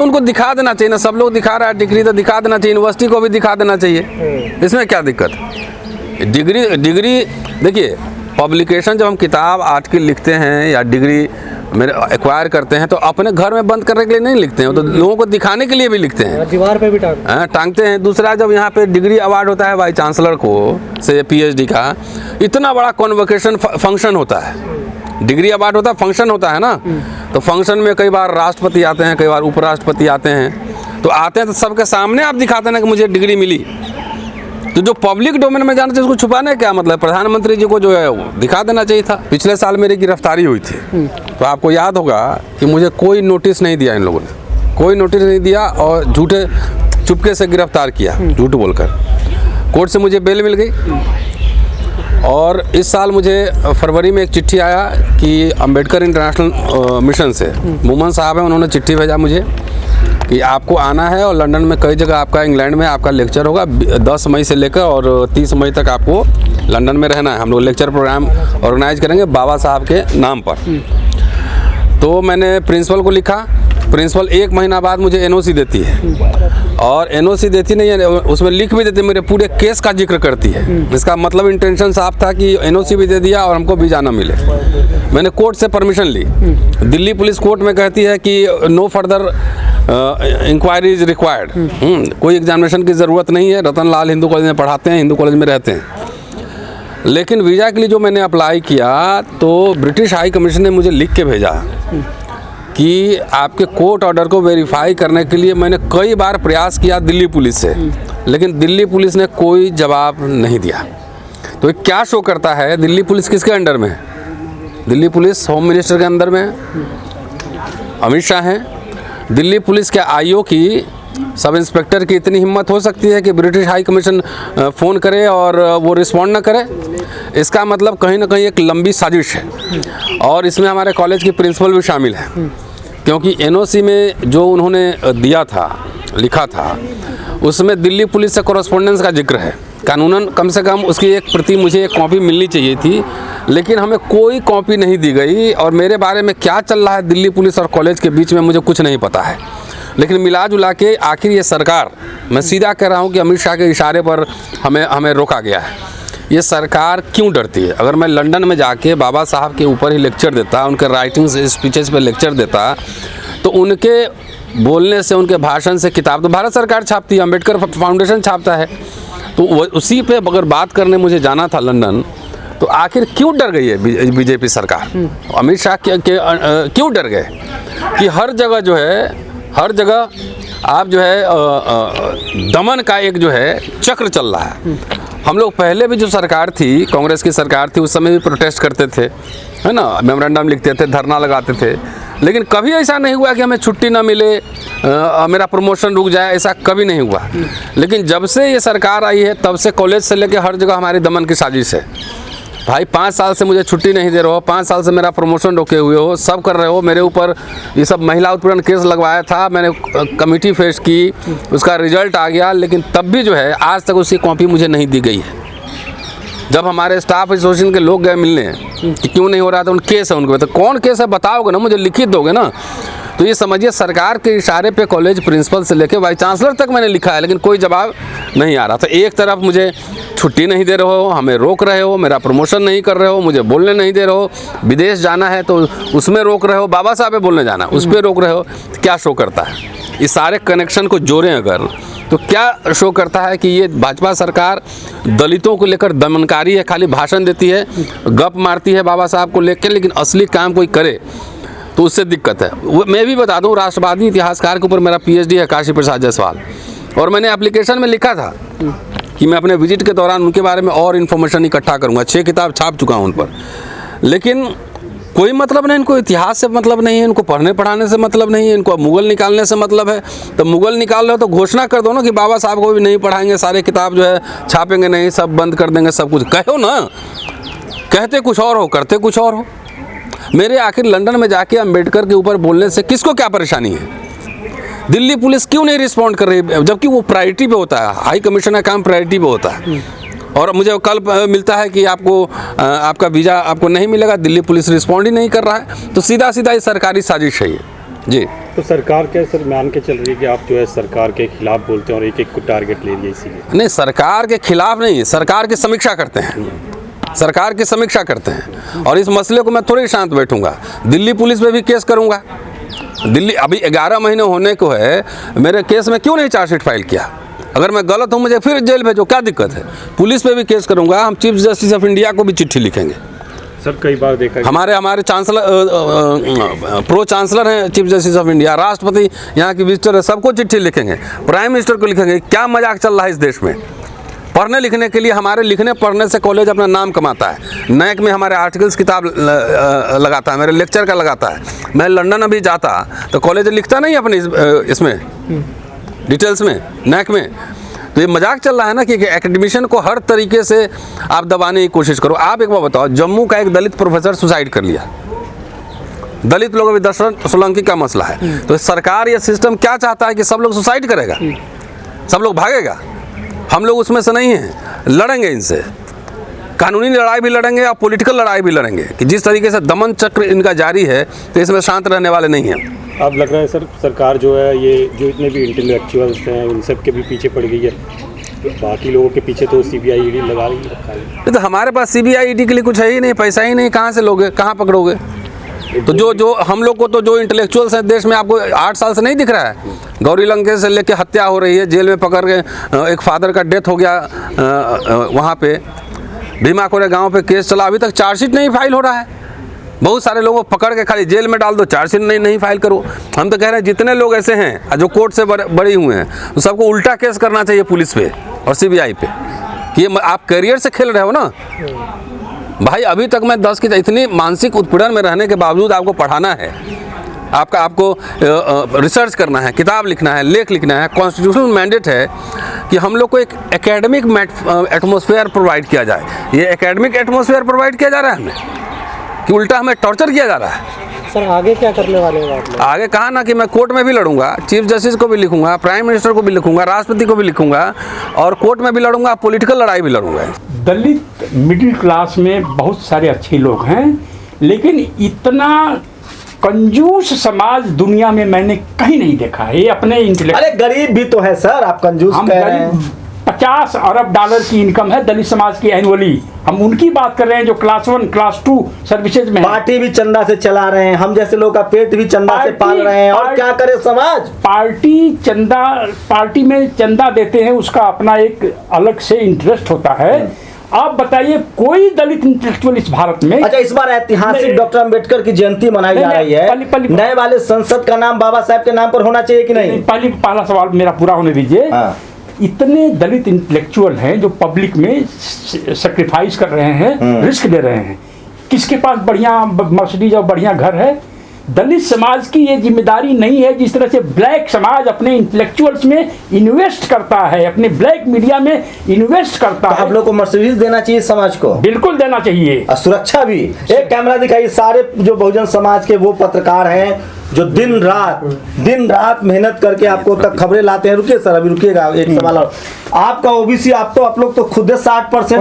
तो उनको दिखा देना चाहिए ना, सब लोग दिखा रहा है डिग्री, तो दिखा देना चाहिए, यूनिवर्सिटी को भी दिखा देना चाहिए, इसमें क्या दिक्कत है। डिग्री देखिए, पब्लिकेशन जब हम किताब आर्टिकल लिखते हैं या डिग्री मेरे एक्वायर करते हैं तो अपने घर में बंद करने के लिए नहीं लिखते हैं, तो लोगों को दिखाने के लिए भी लिखते हैं, दीवार पे भी टांगते हैं। दूसरा, जब यहाँ पे डिग्री अवार्ड होता है वाइस चांसलर को से PhD का, इतना बड़ा कॉन्वोकेशन फंक्शन होता है, डिग्री अवार्ड होता है, फंक्शन होता है ना, तो फंक्शन में कई बार राष्ट्रपति आते हैं, कई बार उपराष्ट्रपति आते हैं, तो आते हैं तो सबके सामने आप दिखाते हैं ना कि मुझे डिग्री मिली। तो जो पब्लिक डोमेन में जाना चाहिए उसको छुपाने क्या मतलब, प्रधानमंत्री जी को जो है वो दिखा देना चाहिए था। पिछले साल मेरी गिरफ्तारी हुई थी, तो आपको याद होगा कि मुझे कोई नोटिस नहीं दिया, इन लोगों ने कोई नोटिस नहीं दिया और झूठे चुपके से गिरफ्तार किया, झूठ बोलकर। कोर्ट से मुझे बेल मिल गई। और इस साल मुझे फरवरी में एक चिट्ठी आया कि अंबेडकर इंटरनेशनल मिशन से मोमन साहब हैं, उन्होंने चिट्ठी भेजा मुझे कि आपको आना है और लंदन में कई जगह आपका, इंग्लैंड में आपका लेक्चर होगा 10 मई से लेकर और 30 मई तक आपको लंदन में रहना है। हम लोग लेक्चर प्रोग्राम ऑर्गेनाइज करेंगे बाबा साहब के नाम पर। तो मैंने प्रिंसिपल को लिखा, प्रिंसिपल 1 महीना बाद मुझे NOC देती है, और NOC देती नहीं है, उसमें लिख भी देती, मेरे पूरे केस का जिक्र करती है। इसका मतलब इंटेंशन साफ था कि NOC भी दे दिया और हमको वीज़ा ना मिले। मैंने कोर्ट से परमिशन ली, दिल्ली पुलिस कोर्ट में कहती है कि no further inquiry is required, कोई एग्जामिनेशन की ज़रूरत नहीं है। रतन लाल हिंदू कॉलेज में पढ़ाते हैं, हिंदू कॉलेज में रहते हैं। लेकिन वीज़ा के लिए जो मैंने अप्लाई किया तो ब्रिटिश हाई कमीशन ने मुझे लिख के भेजा कि आपके कोर्ट ऑर्डर को वेरीफाई करने के लिए मैंने कई बार प्रयास किया दिल्ली पुलिस से, लेकिन दिल्ली पुलिस ने कोई जवाब नहीं दिया। तो ये क्या शो करता है, दिल्ली पुलिस किसके अंडर में है? दिल्ली पुलिस होम मिनिस्टर के अंदर में, अमित शाह हैं। दिल्ली पुलिस के IO की, सब इंस्पेक्टर की इतनी हिम्मत हो सकती है कि ब्रिटिश हाई कमीशन फ़ोन करे और वो रिस्पॉन्ड ना करे? इसका मतलब कहीं ना कहीं एक लंबी साजिश है, और इसमें हमारे कॉलेज की प्रिंसिपल भी शामिल है, क्योंकि NOC में जो उन्होंने दिया था, लिखा था, उसमें दिल्ली पुलिस से कॉरेस्पॉन्डेंस का जिक्र है। कानूनन कम से कम उसकी एक प्रति, मुझे एक कॉपी मिलनी चाहिए थी, लेकिन हमें कोई कॉपी नहीं दी गई। और मेरे बारे में क्या चल रहा है दिल्ली पुलिस और कॉलेज के बीच में मुझे कुछ नहीं पता है। लेकिन मिला जुला के आखिर ये सरकार, मैं सीधा कह रहा हूँ कि अमित शाह के इशारे पर हमें रोका गया है। ये सरकार क्यों डरती है? अगर मैं लंदन में जाके बाबा साहब के ऊपर ही लेक्चर देता, उनके राइटिंग्स स्पीचेस पे लेक्चर देता, तो उनके बोलने से, उनके भाषण से किताब तो भारत सरकार छापती है, अंबेडकर फाउंडेशन छापता है, तो उसी पे अगर बात करने मुझे जाना था लंदन, तो आखिर क्यों डर गई है बीजेपी सरकार? अमित शाह क्यों डर गए कि हर जगह जो है, हर जगह आप जो है दमन का एक जो है चक्र चल रहा है। हम लोग पहले भी जो सरकार थी, कांग्रेस की सरकार थी, उस समय भी प्रोटेस्ट करते थे, है ना, मेमोरेंडम लिखते थे, धरना लगाते थे, लेकिन कभी ऐसा नहीं हुआ कि हमें छुट्टी ना मिले, मेरा प्रमोशन रुक जाए, ऐसा कभी नहीं हुआ। लेकिन जब से ये सरकार आई है तब से कॉलेज से लेकर हर जगह हमारी दमन की साजिश है। भाई 5 साल से मुझे छुट्टी नहीं दे रहे हो, 5 साल से मेरा प्रमोशन रोके हुए हो, सब कर रहे हो, मेरे ऊपर ये सब महिला उत्पीड़न केस लगवाया था, मैंने कमेटी फेस की, उसका रिजल्ट आ गया, लेकिन तब भी जो है आज तक उसकी कॉपी मुझे नहीं दी गई है। जब हमारे स्टाफ एसोसिएशन के लोग गए मिलने कि क्यों नहीं हो रहा था, उन केस है उनके, तो कौन केस है बताओगे ना, मुझे लिखित दोगे ना। तो ये समझिए सरकार के इशारे पे कॉलेज प्रिंसिपल से लेकर वाइस चांसलर तक मैंने लिखा है, लेकिन कोई जवाब नहीं आ रहा। तो एक तरफ मुझे छुट्टी नहीं दे रहे हो, हमें रोक रहे हो, मेरा प्रमोशन नहीं कर रहे हो, मुझे बोलने नहीं दे रहे हो, विदेश जाना है तो उसमें रोक रहे हो, बाबा साहब पे बोलने जाना उस पर रोक रहे हो, क्या शो करता है? इस सारे कनेक्शन को जोड़ें अगर, तो क्या शो करता है कि ये भाजपा सरकार दलितों को लेकर दमनकारी है, खाली भाषण देती है, गप मारती है बाबा साहब को लेकर, लेकिन असली काम कोई करे तो उससे दिक्कत है। मैं भी बता दूं, राष्ट्रवादी इतिहासकार के ऊपर मेरा PhD है, काशी प्रसाद जायसवाल, और मैंने एप्लीकेशन में लिखा था कि मैं अपने विजिट के दौरान उनके बारे में और इन्फॉर्मेशन इकट्ठा करूँगा। 6 किताब छाप चुका हूँ उन पर, लेकिन कोई मतलब नहीं, इनको इतिहास से मतलब नहीं है, इनको पढ़ने पढ़ाने से मतलब नहीं है, इनको मुगल निकालने से मतलब है। तो मुगल निकाल रहे हो तो घोषणा कर दो ना कि बाबा साहब को भी नहीं पढ़ाएंगे, सारे किताब जो है छापेंगे नहीं, सब बंद कर देंगे, सब कुछ कहो ना। कहते कुछ और हो, करते कुछ और हो। मेरे आखिर लंदन में जाके अंबेडकर के ऊपर बोलने से किसको क्या परेशानी है? दिल्ली पुलिस क्यों नहीं रिस्पॉन्ड कर रही, जबकि वो प्रायोरिटी पे होता है, हाई कमीशन का काम प्रायोरिटी पे होता है। और मुझे कल मिलता है कि आपको आपका वीज़ा आपको नहीं मिलेगा, दिल्ली पुलिस रिस्पॉन्ड ही नहीं कर रहा है। तो सीधा सीधा ये सरकारी साजिश है ये। जी। तो सरकार क्या सर मान के चल रही है कि आप जो है सरकार के खिलाफ बोलते हैं और एक एक को टारगेट ले लिए इसीलिए? नहीं, सरकार के खिलाफ नहीं, सरकार की समीक्षा करते हैं, सरकार की समीक्षा करते हैं। और इस मसले को मैं थोड़ी शांत बैठूंगा, दिल्ली पुलिस पे भी केस करूंगा। दिल्ली अभी 11 महीने होने को है, मेरे केस में क्यों नहीं चार्जशीट फाइल किया? अगर मैं गलत हूं मुझे फिर जेल भेजो, क्या दिक्कत है? पुलिस पे भी केस करूंगा। हम चीफ जस्टिस ऑफ इंडिया को भी चिट्ठी लिखेंगे। सर कई बार देखा हमारे चांसलर प्रो चांसलर हैं चीफ जस्टिस ऑफ इंडिया, राष्ट्रपति यहाँ की विजिटर है, सबको चिट्ठी लिखेंगे, प्राइम मिनिस्टर को लिखेंगे। क्या मजाक चल रहा है इस देश में? पढ़ने लिखने के लिए, हमारे लिखने पढ़ने से कॉलेज अपना नाम कमाता है। नैक में हमारे आर्टिकल्स किताब लगाता है, मेरे लेक्चर का लगाता है। मैं लंदन अभी जाता तो कॉलेज लिखता नहीं अपने इसमें डिटेल्स में, नैक में। तो ये मजाक चल रहा है ना कि एकेडमिशियन को हर तरीके से आप दबाने की कोशिश करो। आप एक बार बताओ, जम्मू का एक दलित प्रोफेसर सुसाइड कर लिया, दलित लोग अभी दशरथ सोलंकी का मसला है, तो सरकार या सिस्टम क्या चाहता है कि सब लोग सुसाइड करेगा, सब लोग भागेगा? हम लोग उसमें से नहीं हैं, लड़ेंगे इनसे, कानूनी लड़ाई भी लड़ेंगे और पॉलिटिकल लड़ाई भी लड़ेंगे कि जिस तरीके से दमन चक्र इनका जारी है, तो इसमें शांत रहने वाले नहीं हैं। अब लग रहा है सर सरकार जो है ये जो इतने भी इंटेलेक्चुअल्स हैं उन सब के भी पीछे पड़ गई है, बाकी लोगों के पीछे तो सीबीआई ईडी लगा रही है। तो हमारे पास सीबीआई ईडी के लिए कुछ है ही नहीं, पैसा ही नहीं, कहाँ से लोगे, कहाँ पकड़ोगे? तो जो हम लोग को तो जो इंटेलेक्चुअल्स हैं देश में, आपको 8 साल से नहीं दिख रहा है? गौरी लंकेश से लेके हत्या हो रही है, जेल में पकड़ के एक फादर का डेथ हो गया वहाँ पे, भीमा कोरे गाँव पे केस चला, अभी तक चार्जशीट नहीं फाइल हो रहा है। बहुत सारे लोगों को पकड़ के खाली जेल में डाल दो, चार्जशीट नहीं फाइल करो। हम तो कह रहे हैं जितने लोग ऐसे हैं जो कोर्ट से बरी हुए हैं, तो सबको उल्टा केस करना चाहिए पुलिस पे और सीबीआई पे कि आप करियर से खेल रहे हो ना भाई। अभी तक मैं 10 की इतनी मानसिक उत्पीड़न में रहने के बावजूद आपको पढ़ाना है, आपको रिसर्च करना है, किताब लिखना है, लेख लिखना है। कॉन्स्टिट्यूशनल मैंडेट है कि हम लोग को एक एकेडमिक एटमॉस्फेयर प्रोवाइड किया जाए। ये एकेडमिक एटमॉस्फेयर प्रोवाइड किया जा रहा है हमें कि उल्टा हमें टॉर्चर किया जा रहा है? सर आगे क्या करने वाले हैं आप? आगे कहा ना कि मैं कोर्ट में भी लड़ूंगा, चीफ जस्टिस को भी लिखूंगा, प्राइम मिनिस्टर को भी लिखूंगा, राष्ट्रपति को भी लिखूंगा, और कोर्ट में भी लड़ूंगा, पॉलिटिकल लड़ाई भी लड़ूंगा। दलित मिडिल क्लास में बहुत सारे अच्छे लोग हैं, लेकिन इतना कंजूस समाज दुनिया में मैंने कहीं नहीं देखा है। ये अपने अरे गरीब भी तो है सर, आप कंजूस कह रहे हैं। 50 अरब डॉलर की इनकम है दलित समाज की एनुअली। हम उनकी बात कर रहे हैं जो क्लास 1 क्लास 2 सर्विसेज में। पार्टी भी चंदा से चला रहे हैं, हम जैसे लोग का पेट भी चंदा से पाल रहे हैं, और क्या करे समाज? पार्टी में चंदा देते हैं, उसका अपना एक अलग से इंटरेस्ट होता है। आप बताइए कोई दलित इंटेलेक्चुअल इस भारत में? अच्छा, इस बार ऐतिहासिक डॉक्टर अंबेडकर की जयंती मनाई जा रही है, नए वाले संसद का नाम बाबा साहब के नाम पर होना चाहिए कि नहीं? पहला सवाल मेरा पूरा होने दीजिए। इतने दलित इंटेलेक्चुअल हैं जो पब्लिक में सेक्रीफाइस कर रहे हैं, रिस्क ले रहे हैं। किसके पास बढ़िया मर्सिडीज और बढ़िया घर है? दलित समाज की ये जिम्मेदारी नहीं है। जिस तरह से ब्लैक समाज अपने इंटेलेक्चुअल्स में इन्वेस्ट करता है, अपने ब्लैक मीडिया में इन्वेस्ट करता है, आप लोग को मर्सिडीज देना चाहिए समाज को। बिल्कुल देना चाहिए, और सुरक्षा भी। एक कैमरा दिखाइए, सारे जो बहुजन समाज के वो पत्रकार हैं जो दिन रात मेहनत करके आपको तक खबरें लाते हैं। रुकिए सर, अभी रुकिएगा, एक सवाल और। आपका ओबीसी, आप लोग तो खुद 60%